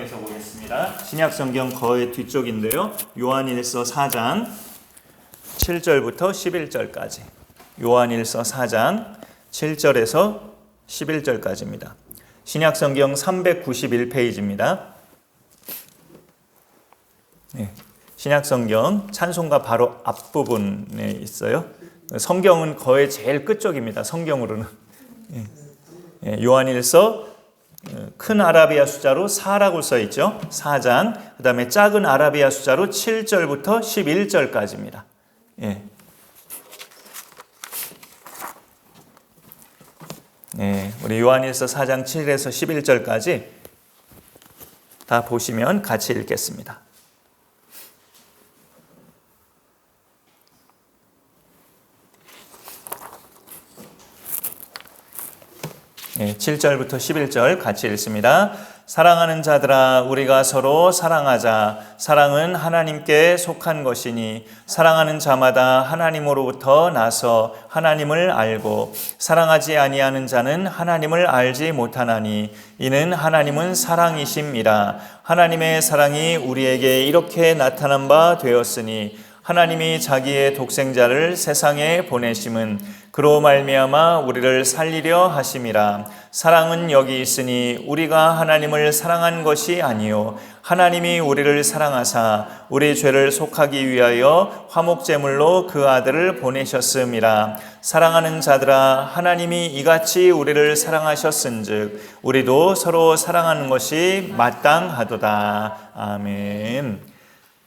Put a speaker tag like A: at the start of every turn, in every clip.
A: 신약성경에서 보겠습니다. 신약성경 거의 뒤쪽인데요. 요한일서 4장 7절부터 11절까지. 요한일서 4장 7절에서 11절까지입니다. 신약성경 391페이지입니다. 네, 신약성경 찬송가 바로 앞부분에 있어요. 성경은 거의 제일 끝쪽입니다. 성경으로는. 요한일서 큰 아라비아 숫자로 4라고 써 있죠. 4장. 그 다음에 작은 아라비아 숫자로 7절부터 11절까지입니다. 우리 요한일서 4장 7에서 11절까지 다 보시면 같이 읽겠습니다. 7절부터 11절 같이 읽습니다. 사랑하는 자들아, 우리가 서로 사랑하자. 사랑은 하나님께 속한 것이니 사랑하는 자마다 하나님으로부터 나서 하나님을 알고 사랑하지 아니하는 자는 하나님을 알지 못하나니 이는 하나님은 사랑이심이라. 하나님의 사랑이 우리에게 이렇게 나타난 바 되었으니 하나님이 자기의 독생자를 세상에 보내심은 그로 말미암아 우리를 살리려 하심이라. 사랑은 여기 있으니 우리가 하나님을 사랑한 것이 아니요 하나님이 우리를 사랑하사 우리 죄를 속하기 위하여 화목제물로 그 아들을 보내셨음이라. 사랑하는 자들아, 하나님이 이같이 우리를 사랑하셨은즉 우리도 서로 사랑하는 것이 마땅하도다. 아멘.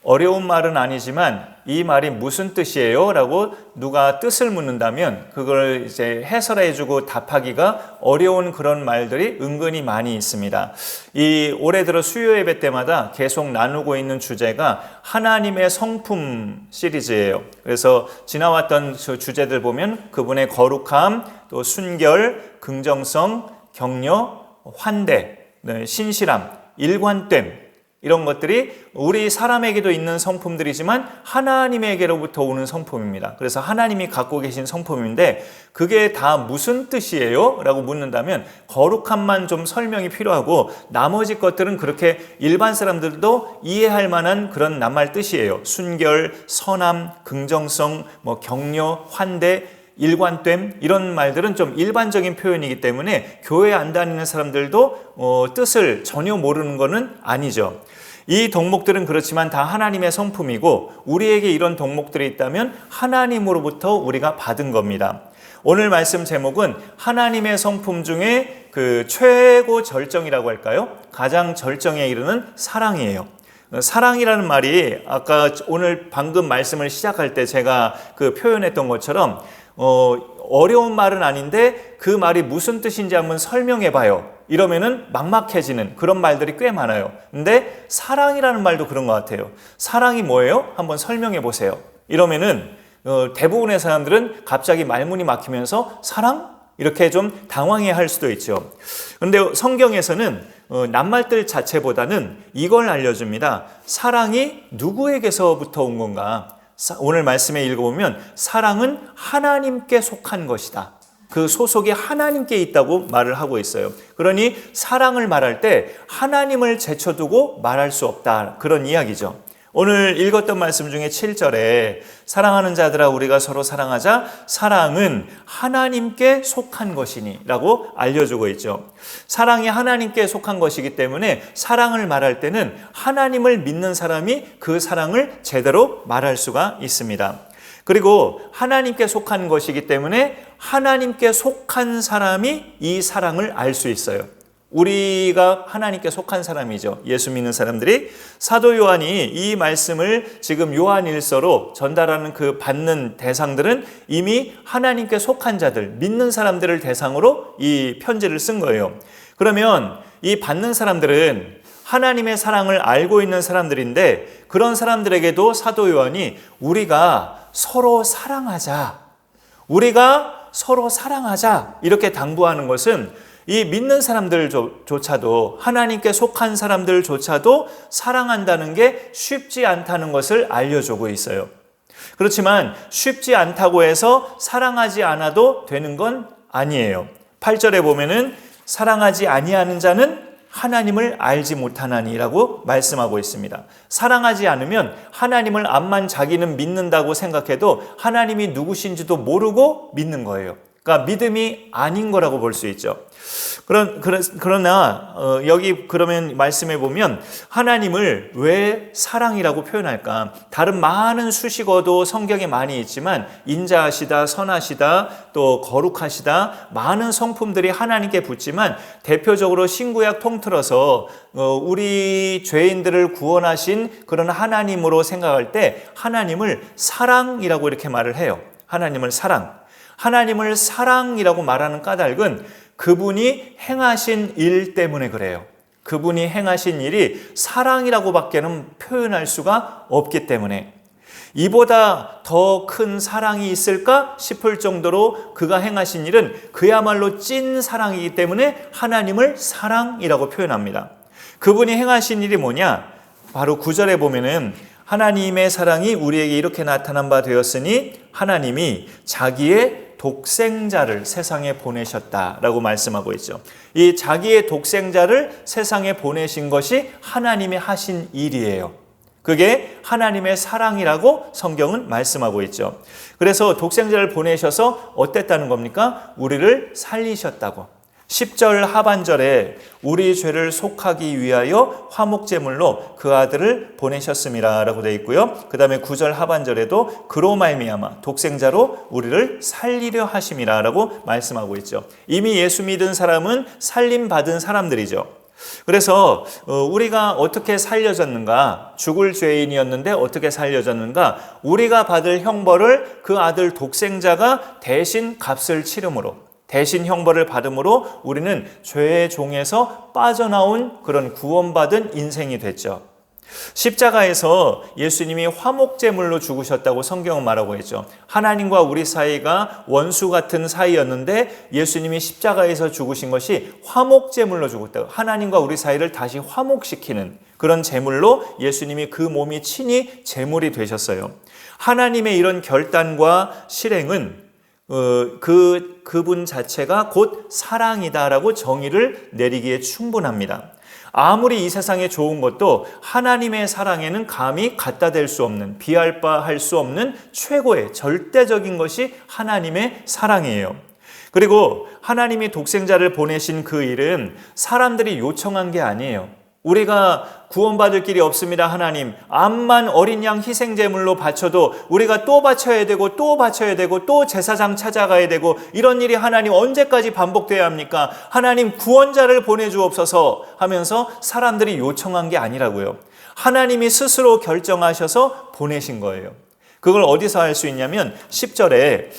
A: 어려운 말은 아니지만 이 말이 무슨 뜻이에요? 라고 누가 뜻을 묻는다면 그걸 이제 해설해주고 답하기가 어려운 그런 말들이 은근히 많이 있습니다. 이 올해 들어 수요 예배 때마다 계속 나누고 있는 주제가 하나님의 성품 시리즈예요. 그래서 지나왔던 그 주제들 보면 그분의 거룩함, 또 순결, 긍정성, 격려, 환대, 신실함, 일관됨, 이런 것들이 우리 사람에게도 있는 성품들이지만 하나님에게로부터 오는 성품입니다. 그래서 하나님이 갖고 계신 성품인데 그게 다 무슨 뜻이에요? 라고 묻는다면 거룩함만 좀 설명이 필요하고 나머지 것들은 그렇게 일반 사람들도 이해할 만한 그런 낱말 뜻이에요. 순결, 선함, 긍정성, 격려, 환대, 일관됨, 이런 말들은 좀 일반적인 표현이기 때문에 교회 안 다니는 사람들도 뜻을 전혀 모르는 것은 아니죠. 이 덕목들은 그렇지만 다 하나님의 성품이고 우리에게 이런 덕목들이 있다면 하나님으로부터 우리가 받은 겁니다. 오늘 말씀 제목은 하나님의 성품 중에 그 최고 절정이라고 할까요? 가장 절정에 이르는 사랑이에요. 사랑이라는 말이 아까 오늘 방금 말씀을 시작할 때 제가 그 표현했던 것처럼 어려운 말은 아닌데 그 말이 무슨 뜻인지 한번 설명해 봐요. 이러면은 막막해지는 그런 말들이 꽤 많아요. 근데 사랑이라는 말도 그런 것 같아요. 사랑이 뭐예요? 한번 설명해 보세요. 이러면은 대부분의 사람들은 갑자기 말문이 막히면서 사랑? 이렇게 좀 당황해 할 수도 있죠. 그런데 성경에서는 낱말들 자체보다는 이걸 알려줍니다. 사랑이 누구에게서부터 온 건가? 오늘 말씀에 읽어보면 사랑은 하나님께 속한 것이다. 그 소속이 하나님께 있다고 말을 하고 있어요. 그러니 사랑을 말할 때 하나님을 제쳐두고 말할 수 없다. 그런 이야기죠. 오늘 읽었던 말씀 중에 7절에 사랑하는 자들아 우리가 서로 사랑하자. 사랑은 하나님께 속한 것이니 라고 알려주고 있죠. 사랑이 하나님께 속한 것이기 때문에 사랑을 말할 때는 하나님을 믿는 사람이 그 사랑을 제대로 말할 수가 있습니다. 그리고 하나님께 속한 것이기 때문에 하나님께 속한 사람이 이 사랑을 알 수 있어요. 우리가 하나님께 속한 사람이죠. 예수 믿는 사람들이. 사도 요한이 이 말씀을 지금 요한일서로 전달하는 그 받는 대상들은 이미 하나님께 속한 자들, 믿는 사람들을 대상으로 이 편지를 쓴 거예요. 그러면 이 받는 사람들은 하나님의 사랑을 알고 있는 사람들인데 그런 사람들에게도 사도 요한이 우리가 서로 사랑하자, 우리가 서로 사랑하자 이렇게 당부하는 것은 이 믿는 사람들조차도 하나님께 속한 사람들조차도 사랑한다는 게 쉽지 않다는 것을 알려주고 있어요. 그렇지만 쉽지 않다고 해서 사랑하지 않아도 되는 건 아니에요. 8절에 보면은 사랑하지 아니하는 자는 하나님을 알지 못하나니라고 말씀하고 있습니다. 사랑하지 않으면 하나님을 암만 자기는 믿는다고 생각해도 하나님이 누구신지도 모르고 믿는 거예요. 그러니까 믿음이 아닌 거라고 볼 수 있죠. 그러나 여기 그러면 말씀해 보면 하나님을 왜 사랑이라고 표현할까? 다른 많은 수식어도 성경에 많이 있지만 인자하시다, 선하시다, 또 거룩하시다 많은 성품들이 하나님께 붙지만 대표적으로 신구약 통틀어서 우리 죄인들을 구원하신 그런 하나님으로 생각할 때 하나님을 사랑이라고 이렇게 말을 해요. 하나님을 사랑이라고 말하는 까닭은 그분이 행하신 일 때문에 그래요. 그분이 행하신 일이 사랑이라고밖에는 표현할 수가 없기 때문에 이보다 더 큰 사랑이 있을까 싶을 정도로 그가 행하신 일은 그야말로 찐 사랑이기 때문에 하나님을 사랑이라고 표현합니다. 그분이 행하신 일이 뭐냐? 바로 9절에 보면은 하나님의 사랑이 우리에게 이렇게 나타난 바 되었으니 하나님이 자기의 독생자를 세상에 보내셨다라고 말씀하고 있죠. 이 자기의 독생자를 세상에 보내신 것이 하나님이 하신 일이에요. 그게 하나님의 사랑이라고 성경은 말씀하고 있죠. 그래서 독생자를 보내셔서 어땠다는 겁니까? 우리를 살리셨다고. 10절 하반절에 우리 죄를 속하기 위하여 화목제물로 그 아들을 보내셨음이라 라고 되어 있고요. 그 다음에 9절 하반절에도 그로 말미암아 독생자로 우리를 살리려 하심이라 라고 말씀하고 있죠. 이미 예수 믿은 사람은 살림받은 사람들이죠. 그래서 우리가 어떻게 살려졌는가? 죽을 죄인이었는데 어떻게 살려졌는가? 우리가 받을 형벌을 그 아들 독생자가 대신 값을 치름으로 대신 형벌을 받음으로 우리는 죄의 종에서 빠져나온 그런 구원받은 인생이 됐죠. 십자가에서 예수님이 화목제물로 죽으셨다고 성경은 말하고 있죠. 하나님과 우리 사이가 원수 같은 사이였는데 예수님이 십자가에서 죽으신 것이 화목제물로 죽었다고. 하나님과 우리 사이를 다시 화목시키는 그런 제물로 예수님이 그 몸이 친히 제물이 되셨어요. 하나님의 이런 결단과 실행은 그분 자체가 곧 사랑이다라고 정의를 내리기에 충분합니다. 아무리 이 세상에 좋은 것도 하나님의 사랑에는 감히 갖다 댈 수 없는, 비할 바 할 수 없는 최고의 절대적인 것이 하나님의 사랑이에요. 그리고 하나님이 독생자를 보내신 그 일은 사람들이 요청한 게 아니에요. 우리가 구원받을 길이 없습니다. 하나님, 암만 어린 양 희생제물로 바쳐도 우리가 또 바쳐야 되고 또 바쳐야 되고 또 제사장 찾아가야 되고 이런 일이 하나님 언제까지 반복돼야 합니까? 하나님 구원자를 보내주옵소서 하면서 사람들이 요청한 게 아니라고요. 하나님이 스스로 결정하셔서 보내신 거예요. 그걸 어디서 알 수 있냐면 10절에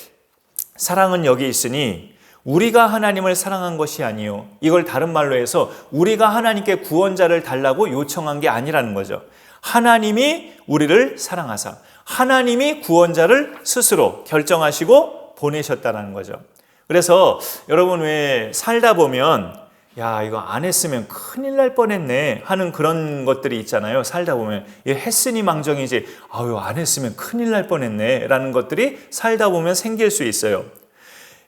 A: 사랑은 여기 있으니 우리가 하나님을 사랑한 것이 아니요. 이걸 다른 말로 해서 우리가 하나님께 구원자를 달라고 요청한 게 아니라는 거죠. 하나님이 우리를 사랑하사 하나님이 구원자를 스스로 결정하시고 보내셨다는 거죠. 그래서 여러분 왜 살다 보면 야 이거 안 했으면 큰일 날 뻔했네 하는 그런 것들이 있잖아요. 살다 보면 했으니 망정이지 아유 안 했으면 큰일 날 뻔했네 라는 것들이 살다 보면 생길 수 있어요.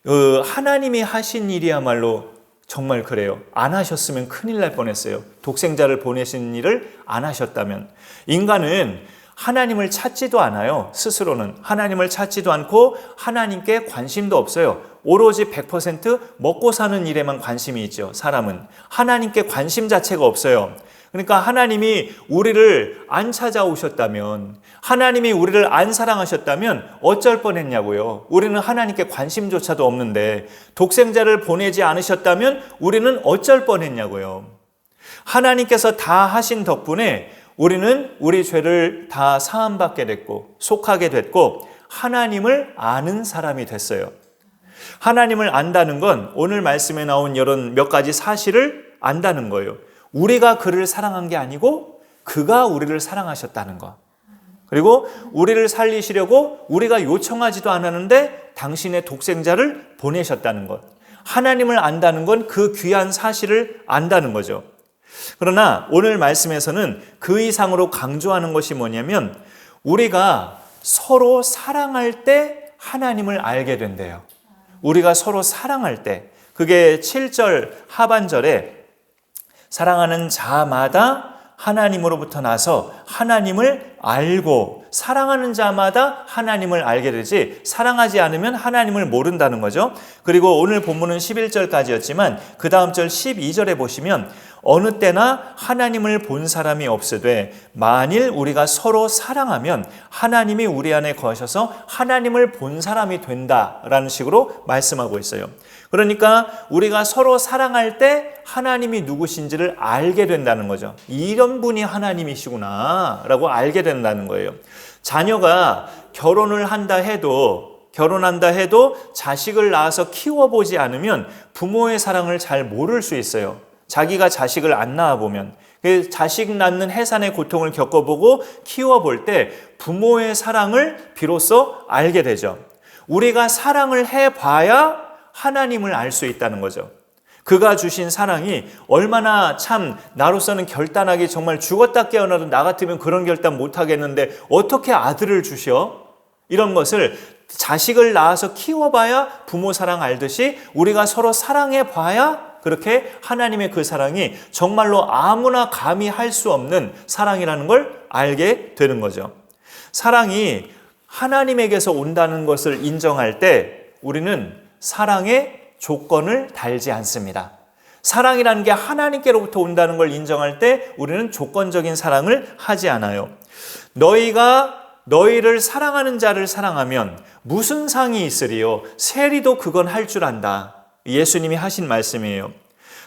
A: 하나님이 하신 일이야말로 정말 그래요. 안 하셨으면 큰일 날 뻔했어요. 독생자를 보내신 일을 안 하셨다면. 인간은 하나님을 찾지도 않아요. 스스로는 하나님을 찾지도 않고 하나님께 관심도 없어요. 오로지 100% 먹고 사는 일에만 관심이 있죠. 사람은 하나님께 관심 자체가 없어요. 그러니까 하나님이 우리를 안 찾아오셨다면, 하나님이 우리를 안 사랑하셨다면 어쩔 뻔했냐고요. 우리는 하나님께 관심조차도 없는데 독생자를 보내지 않으셨다면 우리는 어쩔 뻔했냐고요. 하나님께서 다 하신 덕분에 우리는 우리 죄를 다 사함받게 됐고 속하게 됐고 하나님을 아는 사람이 됐어요. 하나님을 안다는 건 오늘 말씀에 나온 이런 몇 가지 사실을 안다는 거예요. 우리가 그를 사랑한 게 아니고 그가 우리를 사랑하셨다는 것. 그리고 우리를 살리시려고 우리가 요청하지도 않았는데 당신의 독생자를 보내셨다는 것. 하나님을 안다는 건 그 귀한 사실을 안다는 거죠. 그러나 오늘 말씀에서는 그 이상으로 강조하는 것이 뭐냐면 우리가 서로 사랑할 때 하나님을 알게 된대요. 우리가 서로 사랑할 때 그게 7절 하반절에 사랑하는 자마다 하나님으로부터 나서 하나님을 알고, 사랑하는 자마다 하나님을 알게 되지 사랑하지 않으면 하나님을 모른다는 거죠. 그리고 오늘 본문은 11절까지였지만 그 다음 절 12절에 보시면 어느 때나 하나님을 본 사람이 없으되 만일 우리가 서로 사랑하면 하나님이 우리 안에 거하셔서 하나님을 본 사람이 된다라는 식으로 말씀하고 있어요. 그러니까 우리가 서로 사랑할 때 하나님이 누구신지를 알게 된다는 거죠. 이런 분이 하나님이시구나 라고 알게 된다는 거예요. 자녀가 결혼한다 해도 자식을 낳아서 키워보지 않으면 부모의 사랑을 잘 모를 수 있어요. 자기가 자식을 안 낳아보면, 자식 낳는 해산의 고통을 겪어보고 키워볼 때 부모의 사랑을 비로소 알게 되죠. 우리가 사랑을 해봐야 하나님을 알 수 있다는 거죠. 그가 주신 사랑이 얼마나 참 나로서는 결단하기 정말 죽었다 깨어나도 나 같으면 그런 결단 못하겠는데 어떻게 아들을 주셔? 이런 것을 자식을 낳아서 키워봐야 부모 사랑 알듯이 우리가 서로 사랑해봐야 그렇게 하나님의 그 사랑이 정말로 아무나 감히 할 수 없는 사랑이라는 걸 알게 되는 거죠. 사랑이 하나님에게서 온다는 것을 인정할 때 우리는 사랑에 조건을 달지 않습니다. 사랑이라는 게 하나님께로부터 온다는 걸 인정할 때 우리는 조건적인 사랑을 하지 않아요. 너희가 너희를 사랑하는 자를 사랑하면 무슨 상이 있으리요? 세리도 그건 할 줄 안다. 예수님이 하신 말씀이에요.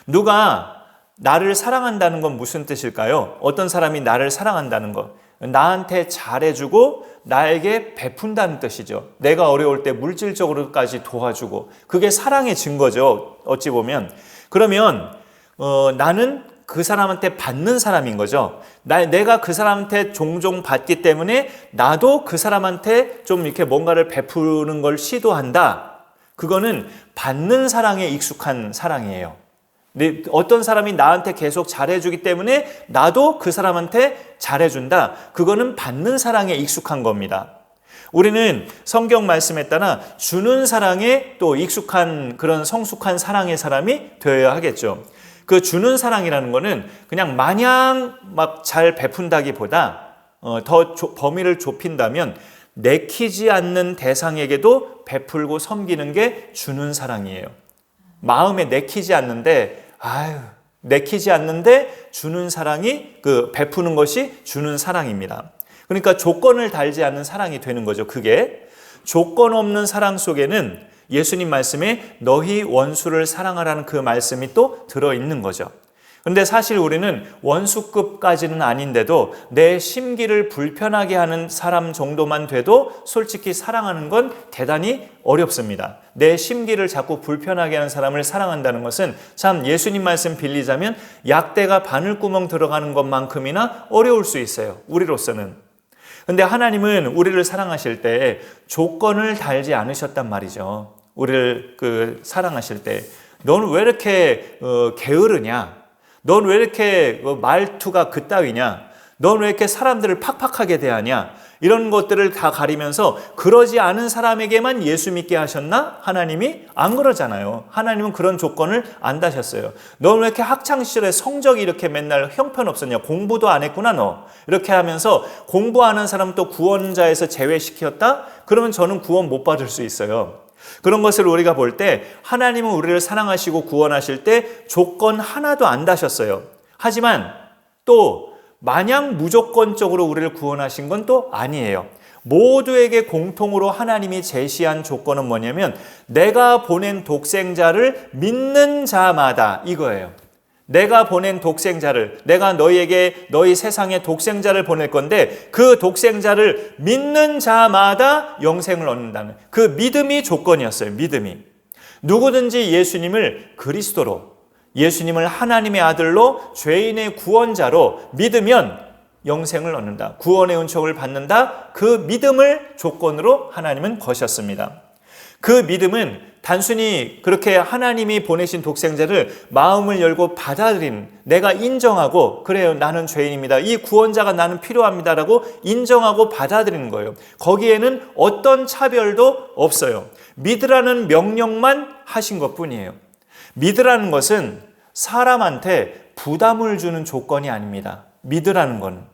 A: 누가 나를 사랑한다는 건 무슨 뜻일까요? 어떤 사람이 나를 사랑한다는 것, 나한테 잘해주고 나에게 베푼다는 뜻이죠. 내가 어려울 때 물질적으로까지 도와주고, 그게 사랑의 증거죠, 어찌 보면. 그러면 나는 그 사람한테 받는 사람인 거죠. 내가 그 사람한테 종종 받기 때문에 나도 그 사람한테 좀 이렇게 뭔가를 베푸는 걸 시도한다. 그거는 받는 사랑에 익숙한 사랑이에요. 어떤 사람이 나한테 계속 잘해주기 때문에 나도 그 사람한테 잘해준다. 그거는 받는 사랑에 익숙한 겁니다. 우리는 성경 말씀에 따라 주는 사랑에 또 익숙한 그런 성숙한 사랑의 사람이 되어야 하겠죠. 그 주는 사랑이라는 거는 그냥 마냥 막 잘 베푼다기보다 더 범위를 좁힌다면 내키지 않는 대상에게도 베풀고 섬기는 게 주는 사랑이에요. 마음에 내키지 않는데 주는 사랑이 그 베푸는 것이 주는 사랑입니다. 그러니까 조건을 달지 않는 사랑이 되는 거죠. 그게 조건 없는 사랑 속에는 예수님 말씀에 너희 원수를 사랑하라는 그 말씀이 또 들어있는 거죠. 그런데 사실 우리는 원수급까지는 아닌데도 내 심기를 불편하게 하는 사람 정도만 돼도 솔직히 사랑하는 건 대단히 어렵습니다. 내 심기를 자꾸 불편하게 하는 사람을 사랑한다는 것은 참 예수님 말씀 빌리자면 약대가 바늘구멍 들어가는 것만큼이나 어려울 수 있어요. 우리로서는. 근데 하나님은 우리를 사랑하실 때 조건을 달지 않으셨단 말이죠. 우리를 사랑하실 때 너는 왜 이렇게 게으르냐? 넌 왜 이렇게 말투가 그따위냐? 넌 왜 이렇게 사람들을 팍팍하게 대하냐? 이런 것들을 다 가리면서 그러지 않은 사람에게만 예수 믿게 하셨나? 하나님이 안 그러잖아요. 하나님은 그런 조건을 안 다셨어요. 넌 왜 이렇게 학창시절에 성적이 이렇게 맨날 형편없었냐? 공부도 안 했구나 너. 이렇게 하면서 공부하는 사람 또 구원자에서 제외시켰다? 그러면 저는 구원 못 받을 수 있어요. 그런 것을 우리가 볼 때 하나님은 우리를 사랑하시고 구원하실 때 조건 하나도 안 다셨어요. 하지만 또 마냥 무조건적으로 우리를 구원하신 건 또 아니에요. 모두에게 공통으로 하나님이 제시한 조건은 뭐냐면 내가 보낸 독생자를 믿는 자마다 이거예요. 내가 보낸 독생자를, 내가 너희 세상에 독생자를 보낼 건데 그 독생자를 믿는 자마다 영생을 얻는다는 그 믿음이 조건이었어요. 믿음이. 누구든지 예수님을 그리스도로, 예수님을 하나님의 아들로 죄인의 구원자로 믿으면 영생을 얻는다. 구원의 은총을 받는다. 그 믿음을 조건으로 하나님은 거셨습니다. 그 믿음은 단순히 그렇게 하나님이 보내신 독생자를 마음을 열고 받아들인, 내가 인정하고 그래요 나는 죄인입니다. 이 구원자가 나는 필요합니다라고 인정하고 받아들이는 거예요. 거기에는 어떤 차별도 없어요. 믿으라는 명령만 하신 것뿐이에요. 믿으라는 것은 사람한테 부담을 주는 조건이 아닙니다. 믿으라는 건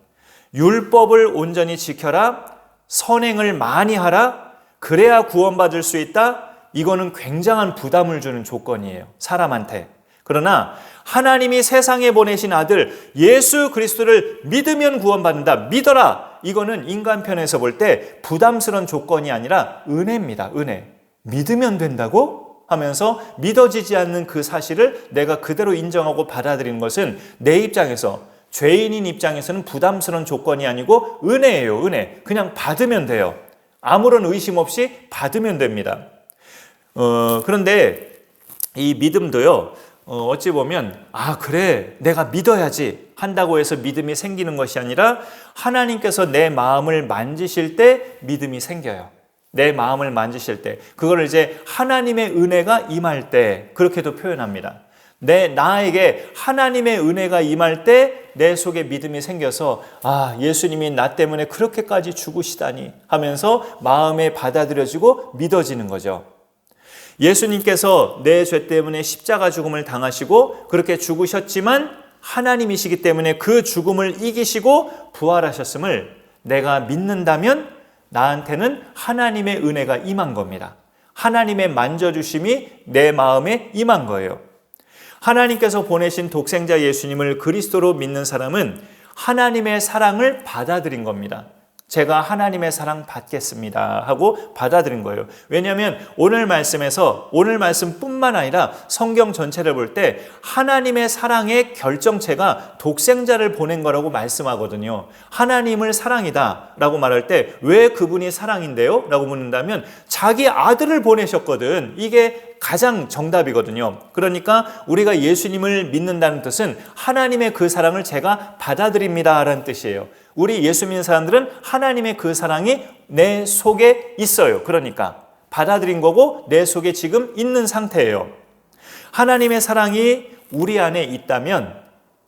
A: 율법을 온전히 지켜라, 선행을 많이 하라, 그래야 구원받을 수 있다. 이거는 굉장한 부담을 주는 조건이에요, 사람한테. 그러나 하나님이 세상에 보내신 아들 예수 그리스도를 믿으면 구원받는다, 믿어라, 이거는 인간 편에서 볼 때 부담스러운 조건이 아니라 은혜입니다. 은혜. 믿으면 된다고? 하면서 믿어지지 않는 그 사실을 내가 그대로 인정하고 받아들이는 것은 내 입장에서, 죄인인 입장에서는 부담스러운 조건이 아니고 은혜예요. 은혜. 그냥 받으면 돼요. 아무런 의심 없이 받으면 됩니다. 그런데 이 믿음도요, 어찌 보면 그래 내가 믿어야지 한다고 해서 믿음이 생기는 것이 아니라 하나님께서 내 마음을 만지실 때 믿음이 생겨요. 내 마음을 만지실 때, 그걸 이제 하나님의 은혜가 임할 때, 그렇게도 표현합니다. 나에게 하나님의 은혜가 임할 때 내 속에 믿음이 생겨서 예수님이 나 때문에 그렇게까지 죽으시다니 하면서 마음에 받아들여지고 믿어지는 거죠. 예수님께서 내 죄 때문에 십자가 죽음을 당하시고 그렇게 죽으셨지만 하나님이시기 때문에 그 죽음을 이기시고 부활하셨음을 내가 믿는다면 나한테는 하나님의 은혜가 임한 겁니다. 하나님의 만져주심이 내 마음에 임한 거예요. 하나님께서 보내신 독생자 예수님을 그리스도로 믿는 사람은 하나님의 사랑을 받아들인 겁니다. 제가 하나님의 사랑 받겠습니다 하고 받아들인 거예요. 왜냐하면 오늘 말씀뿐만 아니라 성경 전체를 볼 때 하나님의 사랑의 결정체가 독생자를 보낸 거라고 말씀하거든요. 하나님을 사랑이다 라고 말할 때 왜 그분이 사랑인데요? 라고 묻는다면 자기 아들을 보내셨거든. 이게 가장 정답이거든요. 그러니까 우리가 예수님을 믿는다는 뜻은 하나님의 그 사랑을 제가 받아들입니다 라는 뜻이에요. 우리 예수 믿는 사람들은 하나님의 그 사랑이 내 속에 있어요. 그러니까 받아들인 거고 내 속에 지금 있는 상태예요. 하나님의 사랑이 우리 안에 있다면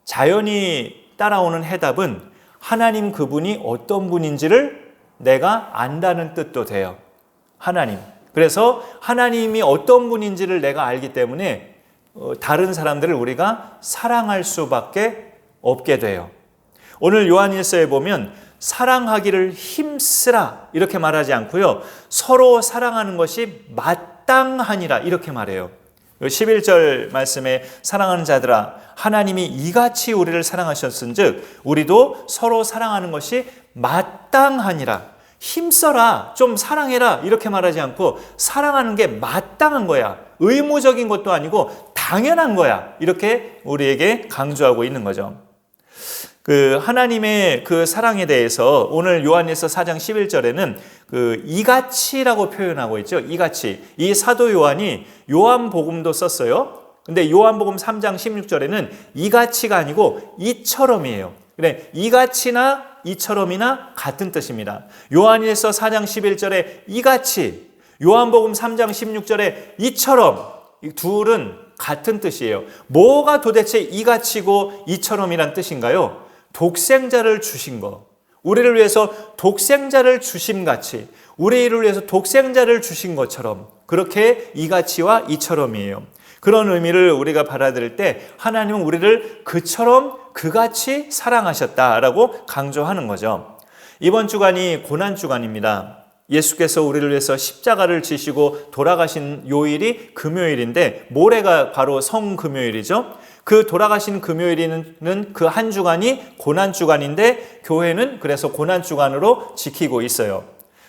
A: 자연히 따라오는 해답은 하나님 그분이 어떤 분인지를 내가 안다는 뜻도 돼요. 하나님. 그래서 하나님이 어떤 분인지를 내가 알기 때문에 다른 사람들을 우리가 사랑할 수밖에 없게 돼요. 오늘 요한일서에 보면 사랑하기를 힘쓰라 이렇게 말하지 않고요. 서로 사랑하는 것이 마땅하니라 이렇게 말해요. 11절 말씀에 사랑하는 자들아 하나님이 이같이 우리를 사랑하셨은즉 우리도 서로 사랑하는 것이 마땅하니라. 힘써라, 좀 사랑해라 이렇게 말하지 않고 사랑하는 게 마땅한 거야. 의무적인 것도 아니고 당연한 거야. 이렇게 우리에게 강조하고 있는 거죠. 하나님의 그 사랑에 대해서 오늘 요한일서 4장 11절에는 이같이라고 표현하고 있죠. 이같이. 이 사도 요한이 요한복음도 썼어요. 근데 요한복음 3장 16절에는 이같이가 아니고 이처럼이에요. 그래, 이같이나 이처럼이나 같은 뜻입니다. 요한일서 4장 11절에 이같이, 요한복음 3장 16절에 이처럼, 이 둘은 같은 뜻이에요. 뭐가 도대체 이같이고 이처럼이란 뜻인가요? 독생자를 주신 거, 우리를 위해서 독생자를 주심같이, 우리를 위해서 독생자를 주신 것처럼 그렇게 이같이와 이처럼이에요. 그런 의미를 우리가 받아들일 때 하나님은 우리를 그처럼 그같이 사랑하셨다라고 강조하는 거죠. 이번 주간이 고난주간입니다. 예수께서 우리를 위해서 십자가를 지시고 돌아가신 요일이 금요일인데 모레가 바로 성금요일이죠. 그 돌아가신 금요일은 그 한 주간이 고난주간인데 교회는 그래서 고난주간으로 지키고 있어요.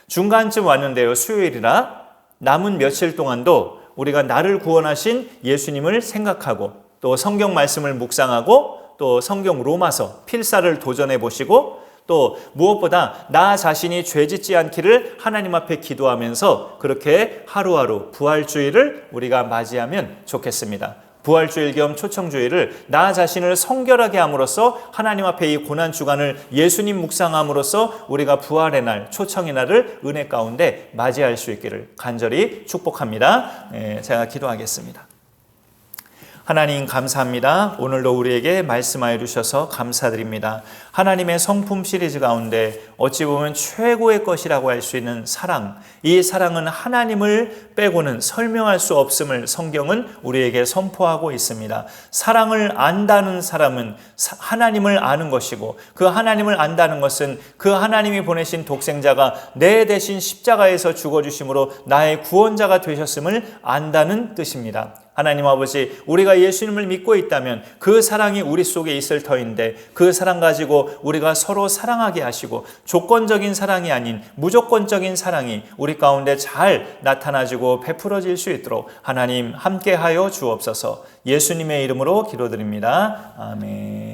A: 중간쯤 왔는데요. 수요일이라 남은 며칠 동안도 우리가 나를 구원하신 예수님을 생각하고 또 성경 말씀을 묵상하고 또 성경 로마서 필사를 도전해 보시고 또 무엇보다 나 자신이 죄짓지 않기를 하나님 앞에 기도하면서 그렇게 하루하루 부활주일을 우리가 맞이하면 좋겠습니다. 부활주일 겸 초청주일을 나 자신을 성결하게 함으로써 하나님 앞에 이 고난주간을 예수님 묵상함으로써 우리가 부활의 날, 초청의 날을 은혜 가운데 맞이할 수 있기를 간절히 축복합니다. 제가 기도하겠습니다. 하나님 감사합니다. 오늘도 우리에게 말씀하여 주셔서 감사드립니다. 하나님의 성품 시리즈 가운데 어찌 보면 최고의 것이라고 할 수 있는 사랑, 이 사랑은 하나님을 빼고는 설명할 수 없음을 성경은 우리에게 선포하고 있습니다. 사랑을 안다는 사람은 하나님을 아는 것이고, 그 하나님을 안다는 것은 그 하나님이 보내신 독생자가 내 대신 십자가에서 죽어주심으로 나의 구원자가 되셨음을 안다는 뜻입니다. 하나님 아버지, 우리가 예수님을 믿고 있다면 그 사랑이 우리 속에 있을 터인데, 그 사랑 가지고 우리가 서로 사랑하게 하시고, 조건적인 사랑이 아닌 무조건적인 사랑이 우리 가운데 잘 나타나지고 베풀어질 수 있도록 하나님 함께하여 주옵소서. 예수님의 이름으로 기도드립니다. 아멘.